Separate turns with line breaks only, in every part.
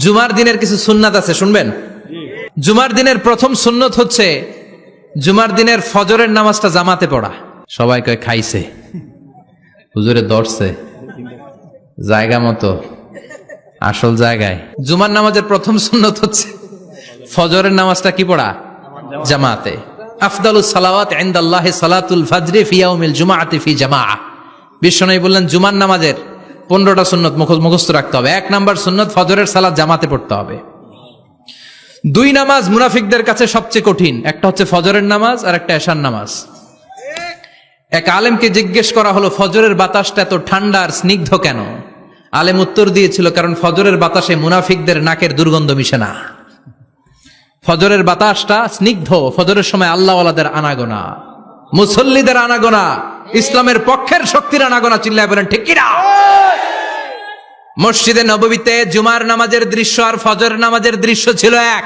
জুমার দিনের কিছু সুন্নাত আছে, শুনবেন? জুমার দিনের প্রথম সুন্নত হচ্ছে জুমার দিনের ফজরের নামাজটা জামাতে পড়া। সবাই কয় খাইছে, হুজুরে দর্শে জায়গা মতো আসল জায়গায়। জুমার নামাজের প্রথম সুন্নত হচ্ছে ফজরের নামাজটা কি পড়া? জামাতে। আফদালুস সালাওয়াত ইনদাল্লাহি সালাতুল ফাজরি ফি ইয়াউমিল জুমআতি ফি জামাআ। বিশ্বনবী বললেন জুমার নামাজের 15টা সুন্নত মুখস্থ রাখতে হবে। 1 নাম্বার সুন্নত ফজরের সালাত জামাতে পড়তে হবে। 2 নামাজ মুনাফিকদের কাছে সবচেয়ে কঠিন, একটা হচ্ছে ফজরের নামাজ আর একটা এশার নামাজ। এক আলেমকে জিজ্ঞেস করা হলো ফজরের বাতাসটা এত ঠান্ডা আর স্নিগ্ধ কেন? আলেম উত্তর দিয়েছিল, কারণ ফজরের বাতাসে মুনাফিকদের নাকের দুর্গন্ধ মিশে না। ফজরের বাতাসটা স্নিগ্ধ, ফজরের সময় আল্লাহওয়ালাদের আনাগোনা, মুসল্লিদের আনাগোনা, ইসলামের পক্ষের শক্তির আনাগোনা। চিল্লায় বলেন ঠিক কিনা? মসজিদে নববীতে জুমার নামাজের দৃশ্য আর ফজরের নামাজের দৃশ্য ছিল এক।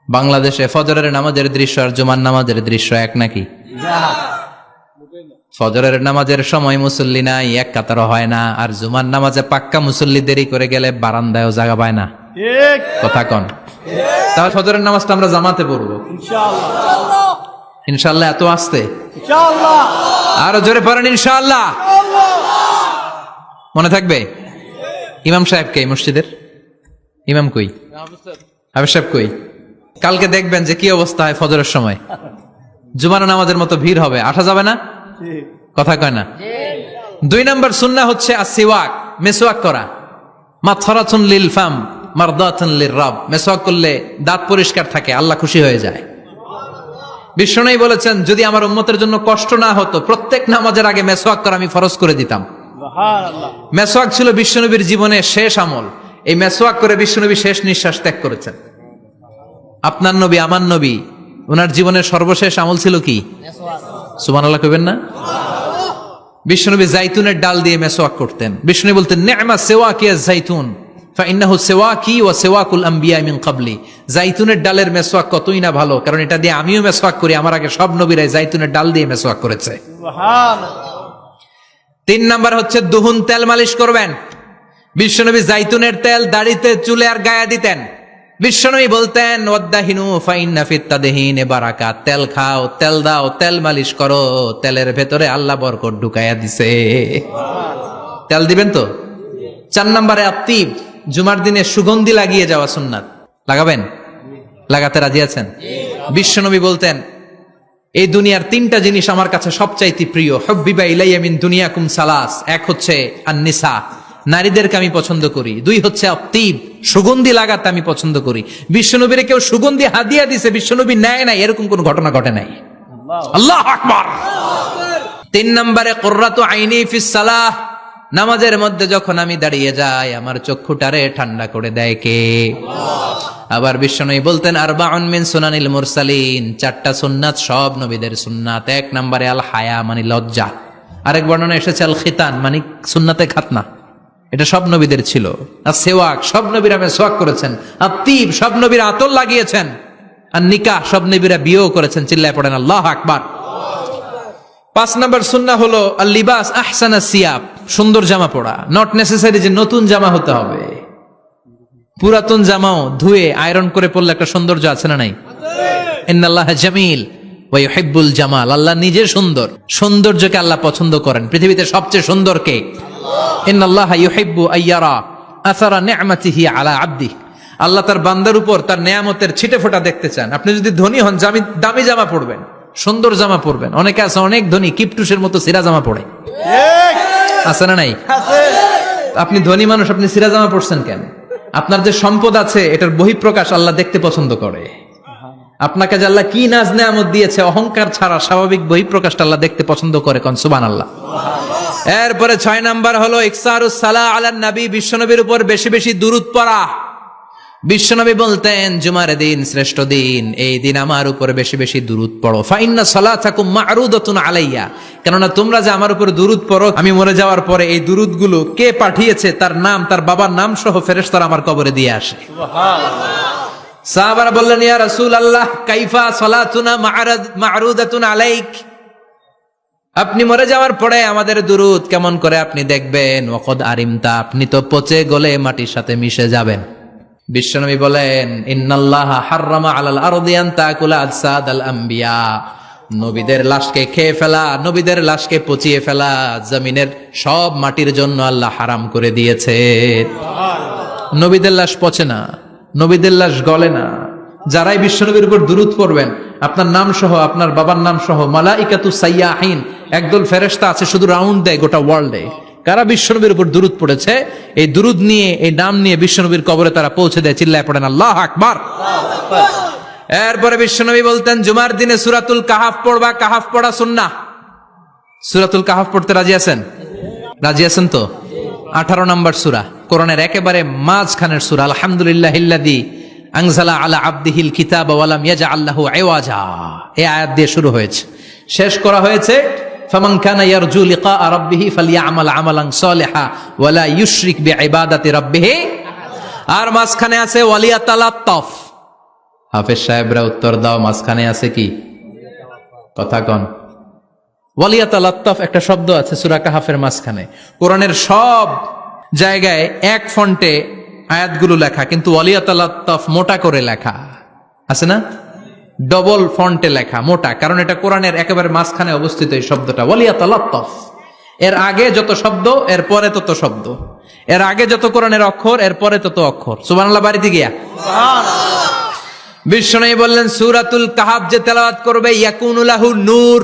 বাংলাদেশে ফজরের নামাজের দৃশ্য আর জুমার নামাজের দৃশ্য এক নাকি? ফজরের নামাজের সময় মুসল্লি নাই, এক কাতার হয় না, আর জুমার নামাজে পাক্কা মুসল্লি দেরি করে গেলে বারান্দায়ও জায়গা পায় না। কথা কন? তাহলে ফজরের নামাজটা আমরা জামাতে পড়বো ইনশাআল্লাহ। ইনশাআল্লাহ এত আসতে ইনশাআল্লাহ, আরো জোরে পড়েন ইনশাআল্লাহ। মনে থাকবে? ইমাম সাহেব কে মসজিদের? ইমাম কই? হাফেজ সাহেব কই? কালকে দেখবেন যে কি অবস্থা হয় ফজরের সময়। জুমার নামাজের মতো ভিড় হবে, আসা যাবে না। কথা কয় না? 2 নাম্বার সুন্নাহ হচ্ছে আসওয়াক, মেসওয়াক করা। মাথরাতুন লিল ফাম মারদাতুন লিররাব। মেসওয়াক করলে দাঁত পরিষ্কার থাকে, আল্লাহ খুশি হয়ে যায়। বিশ্বনবী বলেছেন যদি আমার উম্মতের জন্য কষ্ট না হতো প্রত্যেক নামাজের আগে মেসওয়াক করা আমি ফরজ করে দিতাম। মেসওয়াক ছিল বিশ্বনবীর জীবনের শেষ আমল। এই মেসওয়াক করে বিশ্বনবী শেষ নিঃশ্বাস ত্যাগ করেছেন। আপনার নবী আমার নবী, ওনার জীবনের সর্বশেষ আমল ছিল কি? সুবহানাল্লাহ কইবেন না? বিশ্বনবী জাইতুনের ডাল দিয়ে মেসওয়াক করতেন। বিশ্বনবী বলতেন নি'মা সিওয়াকি আয-যাইতুন ফাইন্নাহু সিওয়াকি ওয়া সিওয়াকুল আমবিয়া মিন ক্বাবলি। জাইতুনের ডালের মেসওয়াক কতই না ভালো, কারণ এটা দিয়ে আমিও মেসওয়াক করি, আমার আগে সব নবীরাই জাইতুনের ডাল দিয়ে মেসওয়াক করেছে। সুবহানাল্লাহ। 3 নাম্বার হচ্ছে দুহুন, তেল মালিশ করবেন। বিশ্বনবী জাইতুনের তেল দাড়িতে, চুলে আর গায়ে দিতেন। বিশ্বনবী বলতেন ওয়াদাহিনু ফাইন্না ফিত তাদহিনে বারাকাত। তেল খাও, তেল দাও, তেল মালিশ করো, তেলের ভেতরে আল্লাহ বরকত ঢুকাইয়া দিছে। তেল দিবেন তো? 4 নাম্বারে আত্তিব, জুমার দিনে সুগন্ধি লাগিয়ে যাওয়া সুন্নাত। লাগাবেন? লাগাতে রাজি আছেন? বিশ্বনবী বলতেন এই দুনিয়ার 3টা জিনিস আমার কাছে সবচাইতে প্রিয়। হুব্বিবা ইলাইয়া মিন দুনিয়াকুম সালাস। 1 হচ্ছে আন-নিসা, নারীদেরকে আমি পছন্দ করি। 2 হচ্ছে আত্তিব, সুগন্ধি লাগাতে আমি পছন্দ করি। বিশ্বনবীরে কেউ সুগন্ধি হাদিয়া দিছে, বিশ্বনবী নেয় নাই, এরকম কোন ঘটনা ঘটে নাই। আল্লাহু আকবার। 3 নম্বরে কুররাতু আইনি ফিস সালাহ। নামাজের মধ্যে যখন আমি দাঁড়িয়ে যাই আমার চক্ষুটারে ঠান্ডা করে দেয় কে? আবার বিশ্বনবী বলতেন আরবাউন মিন সুনানিল মুরসালিন। 4টা সুন্নাত সব নবীদের সুন্নাত। 1 নম্বরে আল হায়া মানে লজ্জা। আরেক বর্ণনা এসেছে আল খিতান মানে সুন্নাতে খাতনা, এটা সব নবীদের ছিল। আর সেওয়াক, সব নবীরা মেসওয়াক করেছেন। আত্তিব, সব নবীরা আতর লাগিয়েছেন। আর নিকাহ, সব নবীরা বিয়েও করেছেন। চিল্লায় পড়েন আল্লাহু আকবার। 5 নম্বর সুন্নাহ হলো আল লিবাস আহসানা সিয়াব, সুন্দর জামা পরা। নট নেসেসারি যে নতুন জামা হতে হবে, পুরাতন জামাও ধুয়ে আয়রন করে পরলে একটা সৌন্দর্য আছে না নাই? ইন্নাল্লাহা জামিল ওয়া ইউহিব্বুল জামাল। আল্লাহ নিজে সুন্দর, সৌন্দর্যকে আল্লাহ পছন্দ করেন। পৃথিবীতে সবচেয়ে সুন্দর কে? ইন্নাল্লাহা ইউহিব্বু আইয়ারা আসারা নি'মাতিহি আলা আবদি। আল্লাহ তার বান্দার উপর তার নেয়ামতের ছিটেফোঁটা দেখতে চান। আপনি যদি ধনী হন দামি জামা পরবেন, সুন্দর জামা পরবেন। অনেকে আছে অনেক ধনী কিপটুসের মতো সিরা জামা পরে, আছে না নাই? আপনি ধনী মানুষ, আপনি সিরা জামা পরছেন কেন? আপনার যে সম্পদ আছে এটার বহিঃপ্রকাশ আল্লাহ দেখতে পছন্দ করে। আপনাকে যে আল্লাহ কি নাজ নেয়ামত দিয়েছে, অহংকার ছাড়া স্বাভাবিক বহিঃপ্রকাশটা আল্লাহ দেখতে পছন্দ করে। কোন সুবহানাল্লাহ। এরপরে 6 নাম্বার হলো ইকসারুস সালাহ আলান নবী, বিশ্বনবীর উপর বেশি বেশি দুরূদ পড়া। বিশ্বনবী বলতেন জুমার দিন শ্রেষ্ঠ দিন, এই দিন আমার উপর বেশি বেশি দুরূদ পড়ো। ফাইন্না সালাতাকুম মা'রুদাতুন আলাইয়া। কেননা তোমরা যে আমার উপর দুরূদ পড়ো, আমি মরে যাওয়ার পরে এই দুরূদগুলো কে পাঠিয়েছে তার নাম, তার বাবার নাম সহ ফেরেশতারা আমার কবরে দিয়ে আসে। সুবহানাল্লাহ। সাহাবারা বললেন ইয়া রাসূলুল্লাহ কাইফা সালাতুনা মা'রুদাতুন আলাইক। আপনি মরে যাওয়ার পরে আমাদের দুরূদ কেমন করে আপনি দেখবেন? ওয়াকাদ আরিমতা, আপনি তো পচে গলে মাটির সাথে মিশে যাবেন। বিশ্বনবী বলেন, ইন্নাল্লাহা হাররামা আলাল আরদি আন তাকুলা আজসাদাল আম্বিয়া, নবীদের লাশকে খেয়ে ফেলা, নবীদের লাশকে পচিয়ে ফেলা জমিনের সব মাটির জন্য আল্লাহ হারাম করে দিয়েছে। নবীদের লাশ পচে না, নবীদের লাশ গলে না। যারাই বিশ্বনবীর উপর দুরূদ পড়বেন, আপনার নাম সহ, আপনার বাবার নাম সহ, মালাইকাতু সাইয়াহিন, একদল ফেরেশতা আছে শুধু রাউন্ড দেয় গোটা ওয়ার্ল্ডে। কারা বিশ্বনবীর উপর দুরূদ পড়েছে, এই দুরূদ নিয়ে, এই নাম নিয়ে বিশ্বনবীর কবরে তারা পৌঁছে দেয়। চিল্লায় পড়েন আল্লাহু আকবার। এরপরে বিশ্বনবী বলতেন, জুমার দিনে সূরাতুল কাহাফ পড়বা, কাহাফ পড়া সুন্নাহ। সূরাতুল কাহাফ পড়তে রাজি আছেন? রাজি আছেন তো? 18 নম্বর সূরা, কোরআনের একেবারে মাঝখানের সূরা। আলহামদুলিল্লাহিল্লাযী আনজালা আলা আবদিহিল কিতাবা ওয়া লাম ইয়াজআল লাহু ইওয়াজা, এই আয়াত দিয়ে শুরু হয়েছে, শেষ করা হয়েছে ফামান কানা ইয়ারজু লিকা রাব্বিহি ফালইআমাল আমালান সালিহা ওয়া লা ইউশরিক বিইবাদাতি রাব্বিহি। আর মাঝখানে আছে ওয়ালিয়াতালাত্তাফ। হাফেজ সাহেবরা উত্তর দাও, মাঝখানে আছে কি? কথা কন। ওয়ালিয়াতালাত্তাফ একটা শব্দ আছে সূরা কাহাফের মাঝখানে। কোরআনের সব জায়গায় এক ফন্টে আয়াতগুলো লেখা, কিন্তু ওয়ালিয়াতালাত্তাফ মোটা করে লেখা আছে না? ডবল ফন্টে লেখা, মোটা, কারণ এটা কোরআনের একেবারে মাঝখানে অবস্থিত এই শব্দটা ওয়ালিয়াতালাত্তাফ। এর আগে যত শব্দ, এর পরে তত শব্দ, এর আগে যত কোরআনের অক্ষর, এর পরে তত অক্ষর। সুবহানাল্লাহ বাড়িতে গিয়া বিশ্বনবী বললেন, সূরাতুল কাহাফ যে তেলাওয়াত করবে ইয়াকুনু লাহু নূর,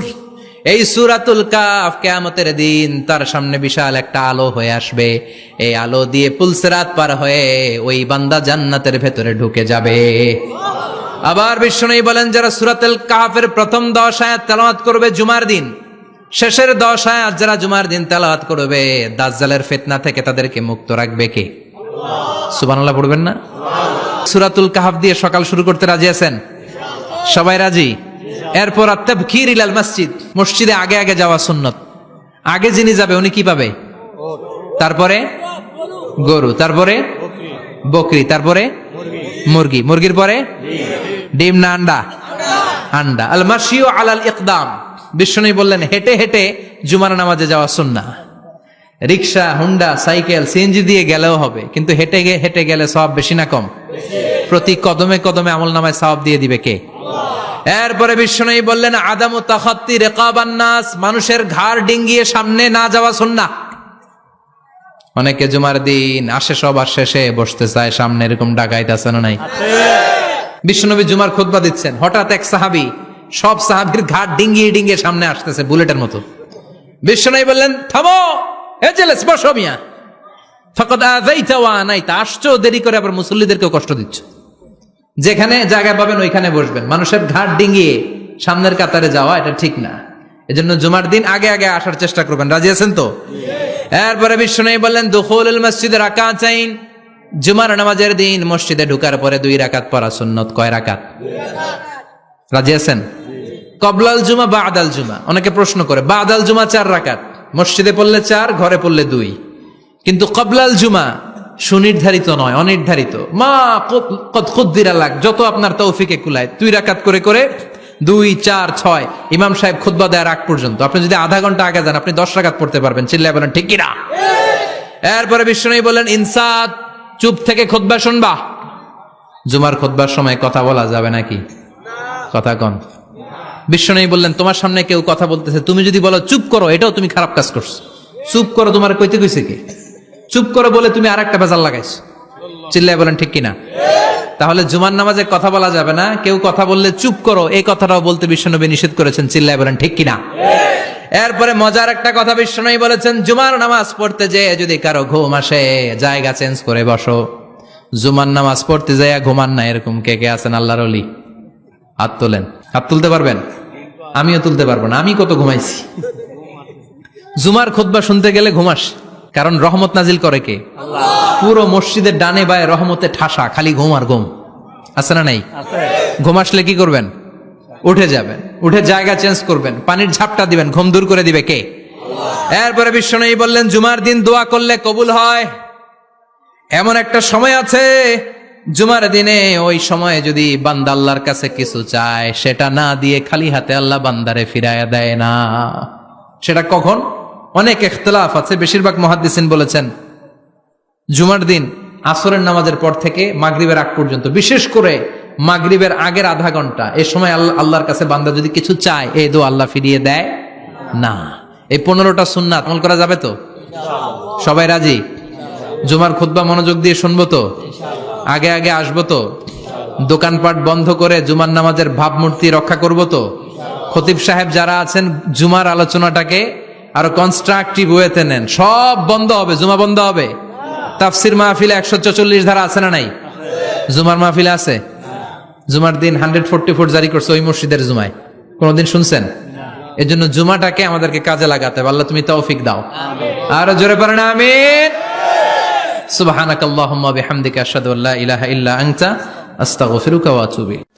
এই সূরাতুল কাহাফ কিয়ামতের দিন তার সামনে বিশাল একটা আলো হয়ে আসবে। এই আলো দিয়ে পুলসিরাত পার হয়ে ওই বান্দা জান্নাতের ভেতরে ঢুকে যাবে। আবার বিশ্বনবী বলেন, যারা সূরাতুল কাহাফের প্রথম 10 আয়াত তেলাওয়াত করবে জুমার দিন, শেষের 10 আয়াত যারা জুমার দিন তেলাওয়াত করবে, দাজ্জালের ফিতনা থেকে তাদেরকে মুক্ত রাখবে কে? সুবহানাল্লাহ পড়বেন না? সূরাতুল কাহাফ দিয়ে সকাল শুরু করতে রাজি আছেন? সবাই রাজি? এরপর আত-তাবকির ইলাল মসজিদ, মসজিদে আগে আগে যাওয়া সুন্নত। আগে যিনি যাবে উনি কি পাবে? তারপরে গরু, তারপরে বকরি, তারপরে মুরগি, মুরগির পরে ডিম না আন্ডা? আন্ডা। আল মাশিউ আলাল ইকদাম, বিশ্বনবী বললেন হেঁটে হেঁটে জুমার নামাজে যাওয়া সুন্নাহ। রিকশা, হুন্ডা, সাইকেল, সিএনজি দিয়ে গেলেও হবে, কিন্তু হেঁটে হেঁটে গেলে সওয়াব বেশি না কম? প্রতি কদমে কদমে আমলনামায় সওয়াব দিয়ে দিবে কে? এরপরে বিশ্বনবী বললেন, আদামু তাখাত্তি রিকাবান নাস, মানুষের ঘাড় ডিঙ্গিয়ে সামনে না যাওয়া সুন্নাহ। অনেকে জুমার দিন আসে, সবার শেষে বসতে চায় সামনে, এরকম ডাকাইত আছে না নাই? বিশ্বনবী জুমার খুতবা দিচ্ছেন, হঠাৎ এক সাহাবী সব সাহাবীর ঘাড় ডিঙ্গিয়ে ডিঙ্গিয়ে সামনে আসতেছে বুলেটের মতো। বিশ্বনবী বললেন, থামো, এজেলেস, বসো মিয়া, ফাকাদ আযাইতা ওয়া আনাইতা, আসছো দেরি করে, আবার মুসল্লিদেরকেও কষ্ট দিচ্ছ। যেখানে জায়গা পাবেন ওইখানে বসবেন, মানুষের ঘাড় ডিঙ্গিয়ে সামনের কাতারে যাওয়া এটা ঠিক না। এজন্য জুমার দিন আগে আগে আসার চেষ্টা করবেন। রাজি আছেন তো? এরপরে বিশ্বনবী বললেন, দুখুলুল মসজিদে রাকাতাইন, জুমার নামাজের দিন মসজিদে ঢোকার পরে 2 রাকাত পড়া সুন্নত। কয় রাকাত? রাজি আছেন? কবলাল জুমা, বাদাল জুমা। অনেকে প্রশ্ন করে, বাদাল জুমা 4 রাকাত, মসজিদে পড়লে 4, ঘরে পড়লে 2, কিন্তু কবলাল জুমা সুনির্ধারিত নয়, অনির্ধারিত। মা কদ কুদ্দিরা লাক, যত আপনার তৌফিকে কুলায় 2 রাকাত করে করে 2, 4, 6 ইমাম সাহেব খুতবা দেওয়ার আগ পর্যন্ত। আপনি যদি আধা ঘন্টা আগে যান, আপনি 10 রাকাত পড়তে পারবেন। চিল্লায় বলেন ঠিক কিনা? এরপরে বিশ্বনবী বললেন, ইনসাত, চুপ থেকে খুতবা শুনবা। জুমার খুতবার সময় কথা বলা যাবে নাকি? কথা কন। বিশ্বনবী বললেন, তোমার সামনে কেউ কথা বলতেছে, তুমি যদি বলো চুপ করো, এটাও তুমি খারাপ কাজ করছো। চুপ করো তোমার কইতে কইছে কে? চুপ করো বলে তুমি আরেকটা বেজাল লাগাইছো। চিল্লায় বলেন ঠিক কিনা? তাহলে জুমার নামাজে কথা বলা যাবে না, কেউ কথা বললে চুপ করো, এই কথাটাও বলতে বিশ্বনবী নিষেধ করেছেন। চিল্লায় বলেন ঠিক কিনা? এরপরে মজার একটা কথা বিশ্বনবী বলেছেন, জুমার নামাজ পড়তে যেয়ে যদি কারো ঘুম আসে, জায়গা চেঞ্জ করে বসো। জুমার নামাজ পড়তে যাইয়া ঘুমান না, এরকম কে কে আছেন আল্লাহর ওলি? হাত তোলেন। হাত তুলতে পারবেন? আমিও তুলতে পারবো না, আমি কত ঘুমাইছি। জুমার খুতবা শুনতে গেলে ঘুমাস, কারণ রহমত নাজিল করে কে? আল্লাহ। পুরো মসজিদের ডানে বায়ে রহমতে ঠাসা, খালি ঘুম আর ঘুম। আছে না নাই? ঘুম আসলে কি করবেন? উঠে যাবেন, উঠে জায়গা চেঞ্জ করবেন, পানির ঝাপটা দিবেন, ঘুম দূর করে দিবে কে? এরপরে বিশ্বনবী বললেন, জুমার দিন দোয়া করলে কবুল হয়। এমন একটা সময় আছে জুমার দিনে, ওই সময়ে যদি বান্দা আল্লাহর কাছে কিছু চায়, সেটা না দিয়ে খালি হাতে আল্লাহ বান্দারে ফিরাইয়া দেয় না। সেটা কখন? অনেক ইখতিলাফ আছে, বেশিরভাগ মুহাদ্দিসিন বলেছেন জুমার দিন আসরের নামাজের পর থেকে মাগরিবের আগ পর্যন্ত, বিশেষ করে মাগরিবের আগের আধা ঘন্টা, এই সময় আল্লাহর কাছে বান্দা যদি কিছু চায়, এই দোয়া আল্লাহ ফিরিয়ে দেয় না। এই 15টা সুন্নাত আমল করা যাবে তো? সবাই রাজি? জুমার খুতবা মনোযোগ দিয়ে শুনবো তো? আগে আগে আসবো তো? দোকানপাট বন্ধ করে জুমার নামাজের ভাবমূর্তি রক্ষা করবো তো? খতিব সাহেব যারা আছেন, জুমার আলোচনাটাকে আরো কনস্ট্রাকটিভ ওয়েতে নেন। সব বন্ধ হবে, জুমা বন্ধ হবে। তাফসির মাহফিলে 144 ধারা আছে না নাই? জুমার মাহফিলে আছে? জুমার দিন 144 জারি করছে ওই মসজিদের জুমায়, কোনদিন শুনছেন? এই জন্য জুমাটাকে আমাদেরকে কাজে লাগাতে হবে। আল্লাহ তুমি তৌফিক দাও। আর জোরে পড়েন আমিন। সুবহানাকাল্লাহুম্মা বিহামদিকা আশহাদু আল্লা ইলাহা ইল্লা আনতা আস্তাগফিরুকা ওয়া আতুবু ইলাইক।